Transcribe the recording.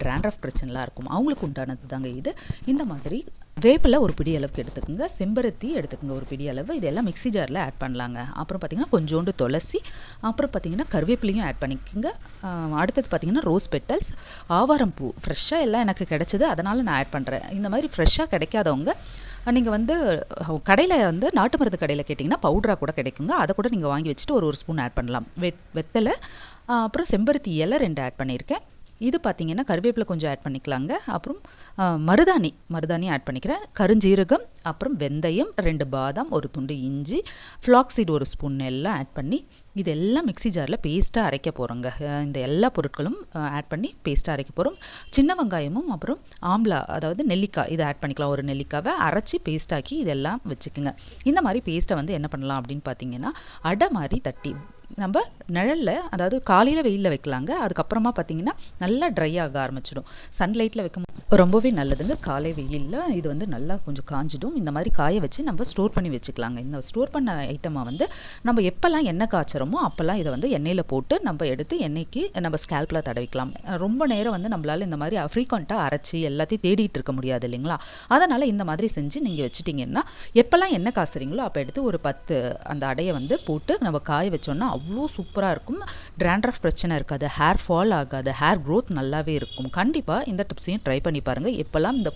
ட்ராண்ட்ரஃப் பிரச்சனைலாம் இருக்கும் அவங்களுக்கு உண்டானது தாங்க இது. இந்த மாதிரி வேப்பிலை ஒரு பிடி அளவுக்கு எடுத்துக்கோங்க, செம்பருத்தி எடுத்துக்கோங்க ஒரு பிடி அளவு, இதெல்லாம் மிக்ஸி ஜாரில் ஆட் பண்ணலாங்க. அப்புறம் பார்த்திங்கன்னா கொஞ்சோண்டு துளசி, அப்புறம் பார்த்திங்கன்னா கருவேப்பிலையும் ஆட் பண்ணிக்கோங்க. அடுத்தது பார்த்திங்கன்னா ரோஸ் பெட்டல்ஸ், ஆவாரம் பூ ஃப்ரெஷ்ஷாக எல்லாம் எனக்கு கிடச்சிது, அதனால் நான் ஆட் பண்ணுறேன். இந்த மாதிரி ஃப்ரெஷ்ஷாக கிடைக்காதவங்க நீங்கள் வந்து கடையில் வந்து நாட்டு மருந்து கடையில் கேட்டிங்கன்னா பவுடராக கூட கிடைக்குங்க, அதை கூட நீங்கள் வாங்கி வச்சுட்டு ஒரு ஸ்பூன் ஆட் பண்ணலாம். வெத்தலை, அப்புறம் செம்பருத்தி இலை 2 ஆட் பண்ணியிருக்கேன். இது பார்த்திங்கன்னா கருவேப்பிலை கொஞ்சம் ஆட் பண்ணிக்கலாங்க. அப்புறம் மருதாணி ஆட் பண்ணிக்கிறேன், கருஞ்சீரகம், அப்புறம் வெந்தயம், 2 பாதாம், ஒரு துண்டு இஞ்சி, ஃப்ளாக்ஸீட் ஒரு ஸ்பூன் எல்லாம் ஆட் பண்ணி இதெல்லாம் மிக்ஸி ஜாரில் பேஸ்ட்டாக அரைக்க போகிறோங்க. இந்த எல்லா பொருட்களும் ஆட் பண்ணி பேஸ்ட்டாக அரைக்க போகிறோம். சின்ன வெங்காயமும் அப்புறம் ஆம்லா, அதாவது நெல்லிக்காய், இதை ஆட் பண்ணிக்கலாம். ஒரு நெல்லிக்காவை அரைச்சி பேஸ்ட்டாக்கி இதெல்லாம் வச்சுக்கோங்க. இந்த மாதிரி பேஸ்ட்டை வந்து என்ன பண்ணலாம் அப்படின்னு பார்த்தீங்கன்னா அடை மாதிரி தட்டி நம்ம நிழலில், அதாவது காலையில் வெயிலில் வைக்கலாங்க. அதுக்கப்புறமா பார்த்தீங்கன்னா நல்லா ட்ரை ஆக ஆரம்பிச்சிடும். சன்லைட்டில் வைக்கும் ரொம்பவே நல்லதுங்க. காலை வெயிலில் இது வந்து நல்லா கொஞ்சம் காஞ்சிடும். இந்த மாதிரி காய வச்சு நம்ம ஸ்டோர் பண்ணி வச்சுக்கலாங்க. இந்த ஸ்டோர் பண்ண ஐட்டமாக வந்து நம்ம எப்போல்லாம் எண்ணெய் காய்ச்சறோமோ அப்போல்லாம் இதை வந்து எண்ணெயில் போட்டு நம்ம எடுத்து எண்ணெய்க்கு நம்ம ஸ்கேல்பில் தடவிக்கலாம். ரொம்ப நேரம் வந்து நம்மளால் இந்த மாதிரி ஃப்ரீக்வெண்ட்டாக அரைச்சி எல்லாத்தையும் தேடிட்டு இருக்க முடியாது இல்லைங்களா? அதனால் இந்த மாதிரி செஞ்சு நீங்கள் வச்சுட்டிங்கன்னா எப்போல்லாம் எண்ணெய் காசுறீங்களோ அப்போ எடுத்து ஒரு 10 அந்த அடையை வந்து போட்டு நம்ம காய வச்சோன்னா அவ்வளோ சூப்பராக இருக்கும். ட்ராண்ட்ரஃப் பிரச்சனை இருக்காது, ஹேர் ஃபால் ஆகாது, ஹேர் க்ரோத் நல்லாவே இருக்கும். கண்டிப்பாக இந்த டிப்ஸையும் ட்ரை பண்ணி பாருங்கள். எப்போல்லாம் இந்த